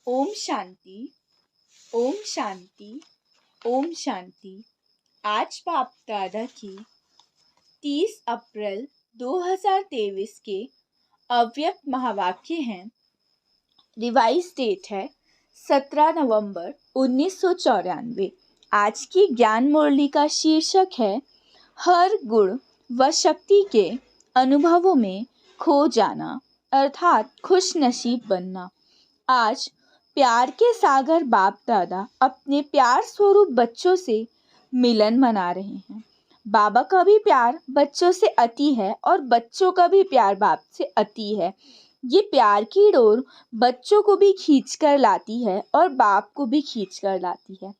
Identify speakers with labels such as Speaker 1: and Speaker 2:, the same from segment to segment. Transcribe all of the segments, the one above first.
Speaker 1: ओम शांति। ओम शांति। ओम शांति। आज बाप दादा की 30 अप्रैल 2023 के अव्यक्त महावाक्य हैं। रिवाइज डेट है 17 नवंबर 1994। आज की ज्ञान मुरली का शीर्षक है हर गुण व शक्ति के अनुभवों में खो जाना अर्थात खुश नसीब बनना। आज प्यार के सागर बाप दादा अपने प्यार स्वरूप बच्चों से मिलन मना रहे हैं। बाबा का भी प्यार बच्चों से अति है और बच्चों का भी प्यार बाप से अति है। ये प्यार की डोर बच्चों को भी खींच कर लाती है और बाप को भी खींच कर लाती है।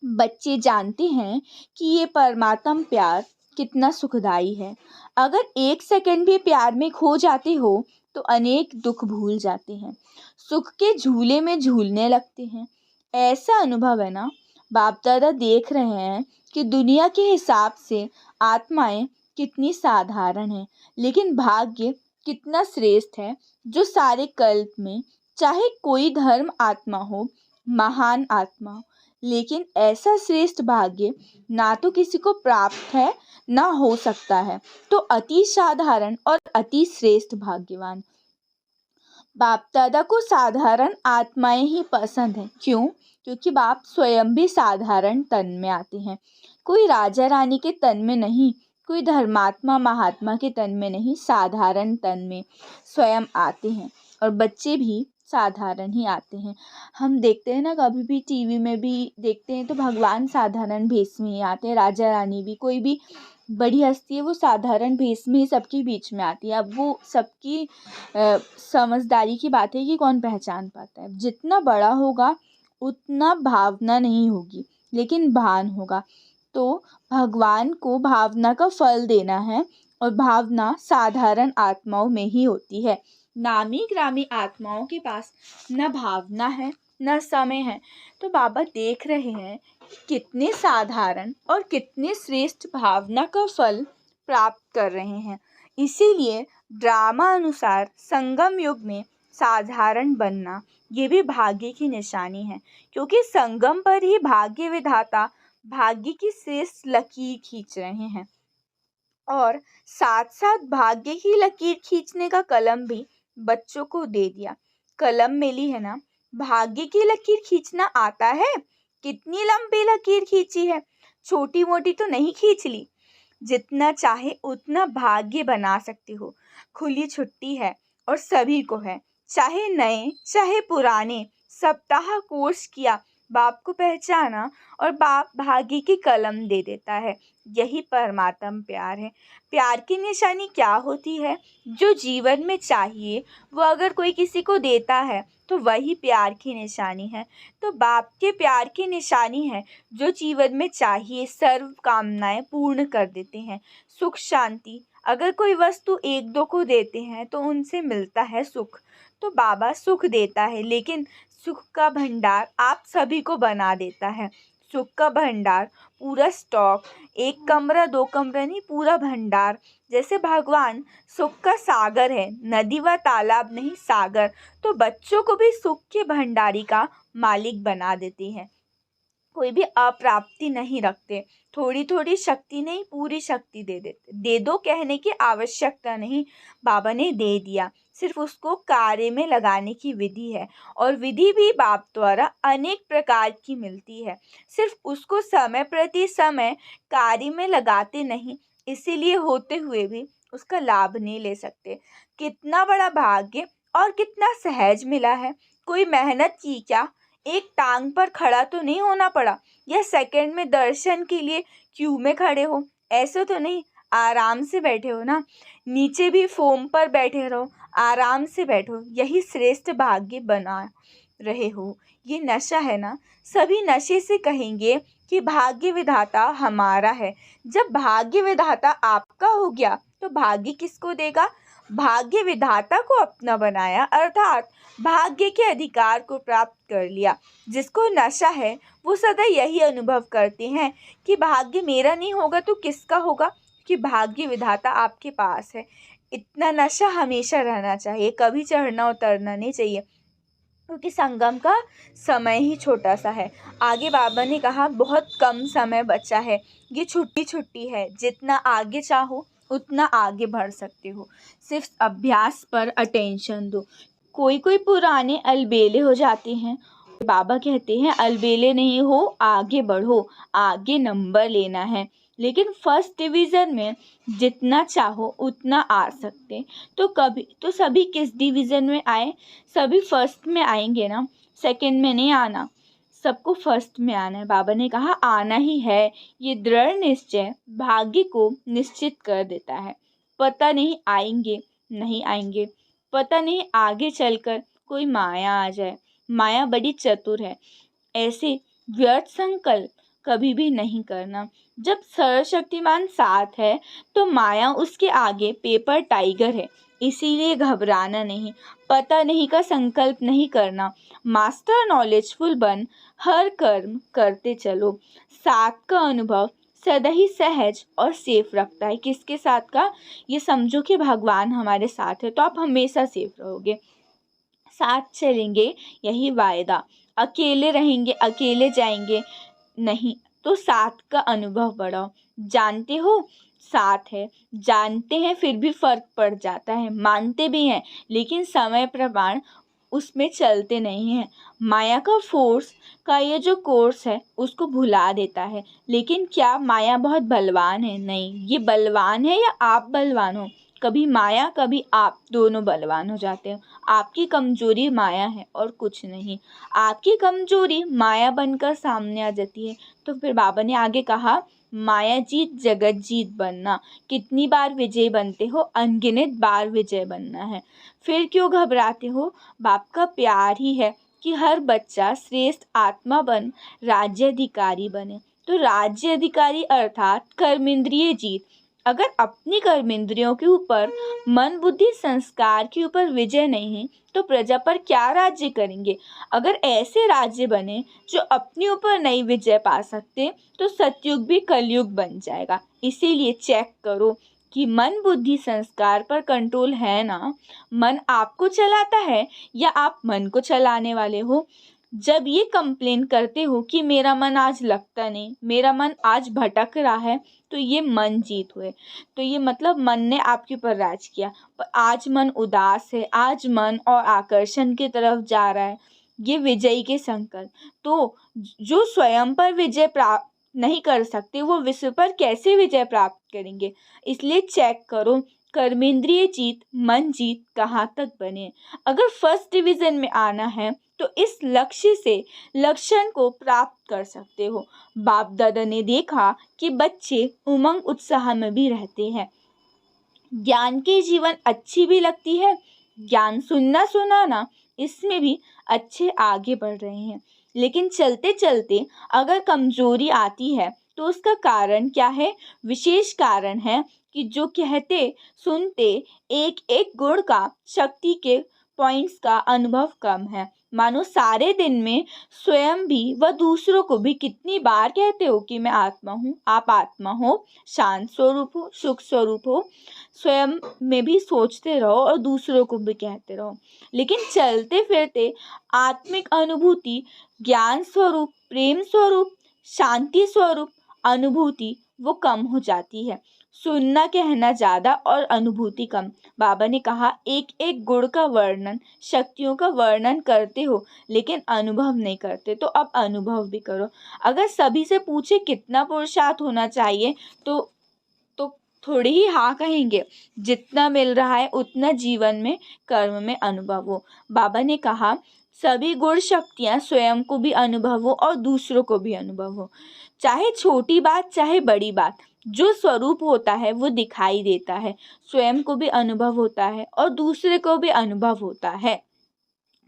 Speaker 1: बच्चे जानते हैं कि ये परमात्म प्यार कितना सुखदाई है। अगर एक सेकंड भी प्यार में खो जाते हो तो अनेक दुख भूल जाते हैं, सुख के झूले में झूलने लगते हैं। ऐसा अनुभव है ना। बाप दादा देख रहे हैं कि दुनिया के हिसाब से आत्माएं कितनी साधारण हैं, लेकिन भाग्य कितना श्रेष्ठ है जो सारे कल्प में चाहे कोई धर्म आत्मा हो, महान आत्मा हो, लेकिन ऐसा श्रेष्ठ भाग्य ना तो किसी को प्राप्त है ना हो सकता है। तो अति साधारण और अति श्रेष्ठ भाग्यवान। बाप दादा को साधारण आत्माएं ही पसंद हैं। क्यों? क्योंकि बाप स्वयं भी साधारण तन में आते हैं। कोई राजा रानी के तन में नहीं, कोई धर्मात्मा महात्मा के तन में नहीं, साधारण तन में स्वयं आते हैं। और बच्चे भी साधारण ही आते हैं। हम देखते हैं ना, कभी भी टीवी में भी देखते हैं तो भगवान साधारण भेष में ही आते हैं। राजा रानी भी, कोई भी बड़ी हस्ती है वो साधारण भेष में ही सबके बीच में आती है। अब वो सबकी समझदारी की बात है कि कौन पहचान पाता है। जितना बड़ा होगा उतना भावना नहीं होगी, लेकिन भान होगा। तो भगवान को भावना का फल देना है और भावना साधारण आत्माओं में ही होती है। नामी ग्रामी आत्माओं के पास न भावना है न समय है। तो बाबा देख रहे हैं कितने साधारण और कितने श्रेष्ठ भावना का फल प्राप्त कर रहे हैं। इसीलिए ड्रामा अनुसार संगम युग में साधारण बनना ये भी भाग्य की निशानी है, क्योंकि संगम पर ही भाग्य विधाता भाग्य की श्रेष्ठ लकीर खींच रहे हैं। और साथ साथ भाग्य की लकीर खींचने का कलम भी बच्चों को दे दिया। कलम मिली है ना। भाग्य की लकीर खींचना आता है? कितनी लंबी लकीर खींची है, छोटी मोटी तो नहीं खींच ली। जितना चाहे उतना भाग्य बना सकते हो। खुली छुट्टी है और सभी को है, चाहे नए चाहे पुराने। सप्ताह कोर्स किया, बाप को पहचाना और बाप भाग्य की कलम दे देता है। यही परमात्म प्यार है। प्यार की निशानी क्या होती है? जो जीवन में चाहिए वो अगर कोई किसी को देता है तो वही प्यार की निशानी है। तो बाप के प्यार की निशानी है जो जीवन में चाहिए सर्व कामनाएं पूर्ण कर देते हैं। सुख शांति। अगर कोई वस्तु एक दो को देते हैं तो उनसे मिलता है सुख। तो बाबा सुख देता है, लेकिन सुख का भंडार आप सभी को बना देता है। सुख का भंडार पूरा स्टॉक, एक कमरा दो कमरा नहीं, पूरा भंडार। जैसे भगवान सुख का सागर है, नदी व तालाब नहीं सागर। तो बच्चों को भी सुख के भंडारी का मालिक बना देते हैं। कोई भी अप्राप्ति नहीं रखते। थोड़ी थोड़ी शक्ति नहीं, पूरी शक्ति दे देते। दे दो कहने की आवश्यकता नहीं, बाबा ने दे दिया। सिर्फ उसको कार्य में लगाने की विधि है, और विधि भी बाप द्वारा अनेक प्रकार की मिलती है। सिर्फ उसको समय प्रति समय कार्य में लगाते नहीं, इसीलिए होते हुए भी उसका लाभ नहीं ले सकते। कितना बड़ा भाग्य और कितना सहज मिला है। कोई मेहनत की क्या? एक टांग पर खड़ा तो नहीं होना पड़ा, या सेकंड में दर्शन के लिए क्यू में खड़े हो, ऐसे तो नहीं। आराम से बैठे हो ना। नीचे भी फोम पर बैठे रहो, आराम से बैठो। यही श्रेष्ठ भाग्य बना रहे हो। ये नशा है ना। सभी नशे से कहेंगे कि भाग्य विधाता हमारा है। जब भाग्य विधाता आपका हो गया तो भाग्य किसको देगा? भाग्य विधाता को अपना बनाया, अर्थात भाग्य के अधिकार को प्राप्त कर लिया। जिसको नशा है वो सदा यही अनुभव करते हैं कि भाग्य मेरा नहीं होगा तो किसका होगा, कि भाग्य विधाता आपके पास है। इतना नशा हमेशा रहना चाहिए, कभी चढ़ना उतरना नहीं चाहिए। क्योंकि संगम का समय ही छोटा सा है। आगे बाबा ने कहा बहुत कम समय बचा है, ये छुट्टी है, जितना आगे चाहो उतना आगे बढ़ सकते हो, सिर्फ अभ्यास पर अटेंशन दो। कोई कोई पुराने अलबेले हो जाते हैं, बाबा कहते हैं अलबेले नहीं हो, आगे बढ़ो, आगे नंबर लेना है। लेकिन फर्स्ट डिवीज़न में जितना चाहो उतना आ सकते, तो सभी किस डिवीज़न में आए? सभी फर्स्ट में आएंगे ना, सेकंड में नहीं आना, सबको फर्स्ट में आना है। बाबा ने कहा आना ही है, ये दृढ़ निश्चय भाग्य को निश्चित कर देता है। पता नहीं आएंगे नहीं आएंगे, पता नहीं आगे चलकर कोई माया आ जाए। माया बड़ी चतुर है, ऐसे व्यर्थ संकल्प कभी भी नहीं करना। जब सर्वशक्तिमान साथ है तो माया उसके आगे पेपर टाइगर है, इसीलिए घबराना नहीं, पता नहीं का संकल्प नहीं करना। मास्टर नॉलेजफुल बन हर कर्म करते चलो। साथ का अनुभव सदा ही सहज और सेफ रखता है। किसके साथ का? ये समझो कि भगवान हमारे साथ है तो आप हमेशा सेफ रहोगे। साथ चलेंगे यही वायदा, अकेले रहेंगे अकेले जाएंगे नहीं, तो साथ का अनुभव बढ़ाओ। जानते हो साथ है, जानते हैं फिर भी फर्क पड़ जाता है, मानते भी हैं लेकिन समय प्रमाण उसमें चलते नहीं हैं। माया का फोर्स का ये जो कोर्स है उसको भुला देता है। लेकिन क्या माया बहुत बलवान है? नहीं, ये बलवान है या आप बलवान हो? कभी माया कभी आप, दोनों बलवान हो जाते हो। आपकी कमजोरी माया है और कुछ नहीं, आपकी कमजोरी माया बनकर सामने आ जाती है। तो फिर बाबा ने आगे कहा माया जीत जगत जीत बनना। कितनी बार विजय बनते हो? अनगिनत बार विजय बनना है। फिर क्यों घबराते हो? बाप का प्यार ही है कि हर बच्चा श्रेष्ठ आत्मा बन राज्य बने। तो राज्य अधिकारी अर्थात कर्मेंद्रिय जीत। अगर अपनी कर्मेंद्रियों के ऊपर, मन बुद्धि संस्कार के ऊपर विजय नहीं तो प्रजा पर क्या राज्य करेंगे? अगर ऐसे राज्य बने जो अपने ऊपर नहीं विजय पा सकते तो सतयुग भी कलयुग बन जाएगा। इसीलिए चेक करो कि मन बुद्धि संस्कार पर कंट्रोल है ना? मन आपको चलाता है या आप मन को चलाने वाले हो? जब ये कंप्लेन करते हो कि मेरा मन आज लगता नहीं, मेरा मन आज भटक रहा है, तो ये मन जीत हुए। तो ये मतलब मन ने आपके ऊपर राज किया। पर आज मन उदास है, आज मन और आकर्षण की तरफ जा रहा है, ये विजयी के संकल्प। तो जो स्वयं पर विजय प्राप्त नहीं कर सकते वो विश्व पर कैसे विजय प्राप्त करेंगे? इसलिए चेक करो कर्मेंद्रिय जीत, मन जीत कहाँ तक बने। अगर फर्स्ट डिवीजन में आना है तो इस लक्ष्य से लक्षण को प्राप्त कर सकते हो। बाप दादा ने देखा कि बच्चे उमंग उत्साह में भी रहते हैं, ज्ञान के जीवन अच्छी भी लगती है, ज्ञान सुनना सुनाना इसमें भी अच्छे आगे बढ़ रहे हैं। लेकिन चलते चलते अगर कमजोरी आती है तो उसका कारण क्या है? विशेष कारण है कि जो कहते सुनते एक एक गुण का, शक्ति के पॉइंट्स का अनुभव कम है। मानो सारे दिन में स्वयं भी व दूसरों को भी कितनी बार कहते हो कि मैं आत्मा हूँ, आप आत्मा हो, शांत स्वरूप हो, सुख स्वरूप हो, स्वयं में भी सोचते रहो और दूसरों को भी कहते रहो। लेकिन चलते फिरते आत्मिक अनुभूति, ज्ञान स्वरूप, प्रेम स्वरूप, शांति स्वरूप अनुभूति वो कम हो जाती है। सुनना कहना ज़्यादा और अनुभूति कम। बाबा ने कहा एक एक गुण का वर्णन, शक्तियों का वर्णन करते हो लेकिन अनुभव नहीं करते, तो अब अनुभव भी करो। अगर सभी से पूछे कितना पुरुषार्थ होना चाहिए तो थोड़ी ही हाँ कहेंगे। जितना मिल रहा है उतना जीवन में, कर्म में अनुभव हो। बाबा ने कहा सभी गुण शक्तियाँ स्वयं को भी अनुभव हो और दूसरों को भी अनुभव हो। चाहे छोटी बात चाहे बड़ी बात, जो स्वरूप होता है वो दिखाई देता है, स्वयं को भी अनुभव होता है और दूसरे को भी अनुभव होता है।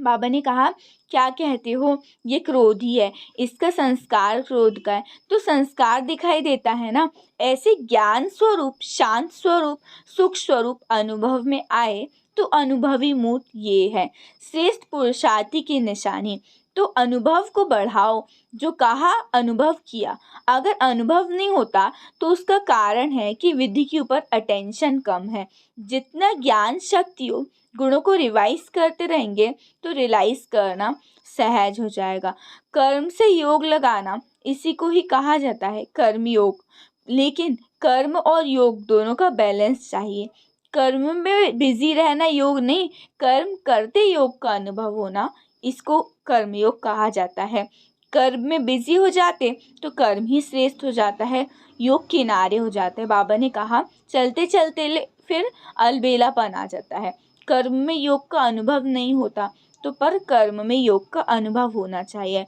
Speaker 1: बाबा ने कहा क्या कहते हो, ये क्रोधी है, इसका संस्कार क्रोध का है, तो संस्कार दिखाई देता है ना। ऐसे ज्ञान स्वरूप, शांत स्वरूप, सुख स्वरूप अनुभव में आए तो अनुभवी मूर्त ये है श्रेष्ठ पुरुषार्थी की निशानी। तो अनुभव को बढ़ाओ। जो कहा अनुभव किया। अगर अनुभव नहीं होता तो उसका कारण है कि विधि के ऊपर अटेंशन कम है। जितना ज्ञान शक्ति हो, गुणों को रिवाइज करते रहेंगे तो रियलाइज करना सहज हो जाएगा। कर्म से योग लगाना, इसी को ही कहा जाता है कर्म योग। लेकिन कर्म और योग दोनों का बैलेंस चाहिए। कर्म में बिजी रहना योग नहीं, कर्म करते योग का अनुभव होना, इसको कर्मयोग कहा जाता है। कर्म में बिजी हो जाते तो कर्म ही श्रेष्ठ हो जाता है, योग किनारे हो जाते हैं। बाबा ने कहा चलते चलते फिर अलबेलापन आ जाता है। कर्म में योग का अनुभव नहीं होता तो पर कर्म में योग का अनुभव होना चाहिए।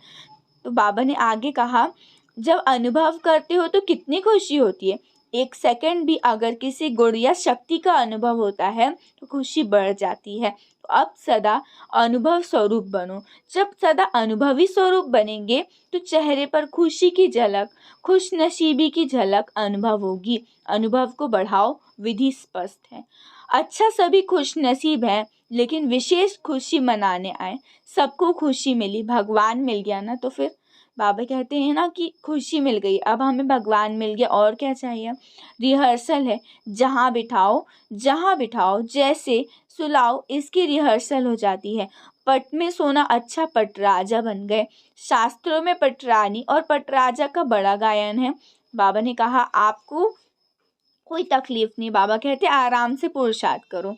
Speaker 1: तो बाबा ने आगे कहा जब अनुभव करते हो तो कितनी खुशी होती है। एक सेकंड भी अगर किसी गुण या शक्ति का अनुभव होता है तो खुशी बढ़ जाती है। तो अब सदा अनुभव स्वरूप बनो। जब सदा अनुभवी स्वरूप बनेंगे तो चेहरे पर खुशी की झलक, खुश नसीबी की झलक अनुभव होगी। अनुभव को बढ़ाओ, विधि स्पष्ट है। अच्छा सभी खुश नसीब है, लेकिन विशेष खुशी मनाने आए। सबको खुशी मिली, भगवान मिल गया ना, तो फिर बाबा कहते हैं ना कि खुशी मिल गई, अब हमें भगवान मिल गया, और क्या चाहिए। रिहर्सल है, जहाँ बिठाओ जैसे सुलाओ, इसकी रिहर्सल हो जाती है। पट में सोना अच्छा पटराजा बन गए। शास्त्रों में पटरानी और पटराजा का बड़ा गायन है। बाबा ने कहा आपको कोई तकलीफ नहीं, बाबा कहते आराम से पुरुषार्थ करो।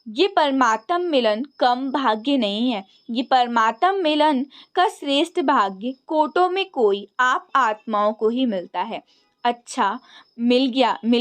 Speaker 1: ये परमात्म मिलन कम भाग्य नहीं है, ये परमात्म मिलन का श्रेष्ठ भाग्य कोटों में कोई आप आत्माओं को ही मिलता है। अच्छा मिल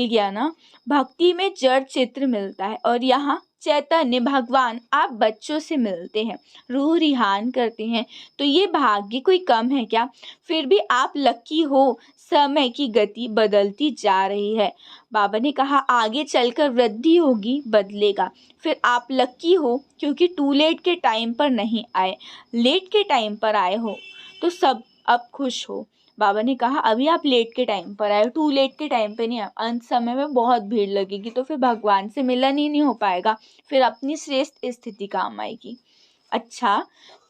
Speaker 1: गया ना। भक्ति में जड़ चित्र मिलता है और यहाँ चैतन्य भगवान आप बच्चों से मिलते हैं, रूह रिहान करते हैं। तो ये भाग्य कोई कम है क्या? फिर भी आप लकी हो, समय की गति बदलती जा रही है। बाबा ने कहा आगे चलकर वृद्धि होगी, बदलेगा। फिर आप लकी हो क्योंकि टू लेट के टाइम पर नहीं आए, लेट के टाइम पर आए हो तो सब अब खुश हो। बाबा ने कहा अभी आप लेट के टाइम पर आए, टू लेट के टाइम पे नहीं आए। अंत समय में बहुत भीड़ लगेगी तो फिर भगवान से मिलन ही नहीं हो पाएगा, फिर अपनी श्रेष्ठ स्थिति काम आएगी। अच्छा,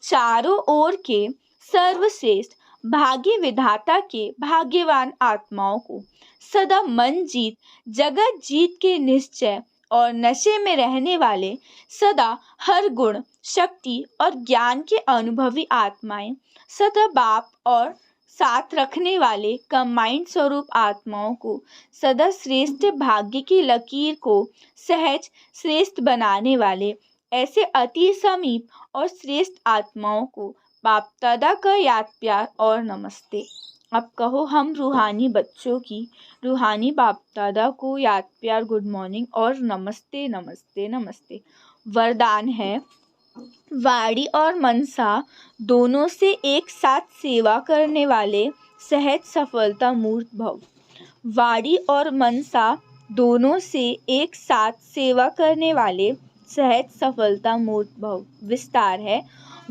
Speaker 1: चारों ओर के सर्वश्रेष्ठ भाग्य विधाता के भाग्यवान आत्माओं को सदा मन जीत जगत जीत के निश्चय और नशे में रहने वाले, सदा हर गुण शक्ति और ज्ञान के अनुभवी आत्माएं, सदा बाप और साथ रखने वाले कंबाइंड स्वरूप आत्माओं को, सदा श्रेष्ठ भाग्य की लकीर को सहज श्रेष्ठ बनाने वाले ऐसे अति समीप और श्रेष्ठ आत्माओं को बाप दादा का याद प्यार और नमस्ते। अब कहो हम रूहानी बच्चों की रूहानी बाप दादा को याद प्यार, गुड मॉर्निंग और नमस्ते नमस्ते नमस्ते। वरदान है वाणी और मनसा दोनों से एक साथ सेवा करने वाले सहज सफलता मूर्त भव। वाणी और मनसा दोनों से एक साथ सेवा करने वाले सहज सफलता मूर्त भव। विस्तार है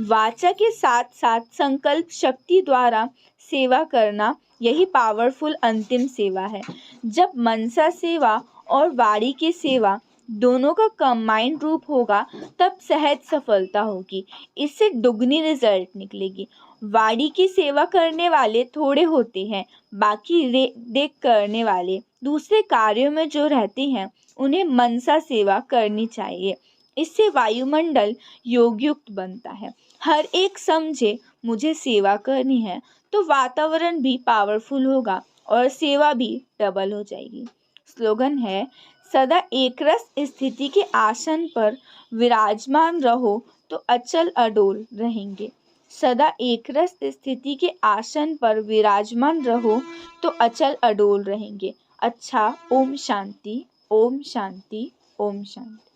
Speaker 1: वाचा के साथ साथ संकल्प शक्ति द्वारा सेवा करना, यही पावरफुल अंतिम सेवा है। जब मनसा सेवा और वाणी की सेवा दोनों का कंबाइंड रूप होगा तब सहज सफलता होगी, इससे दुगनी रिजल्ट निकलेगी। वाणी की सेवा करने वाले थोड़े होते हैं, बाकी देख करने वाले दूसरे कार्यों में जो रहते हैं उन्हें मनसा सेवा करनी चाहिए। इससे वायुमंडल योगयुक्त बनता है। हर एक समझे मुझे सेवा करनी है तो वातावरण भी पावरफुल होगा और सेवा भी डबल हो जाएगी। स्लोगन है सदा एकरस स्थिति के आसन पर विराजमान रहो तो अचल अडोल रहेंगे। सदा एकरस स्थिति के आसन पर विराजमान रहो तो अचल अडोल रहेंगे। अच्छा, ओम शांति, ओम शांति, ओम शांति।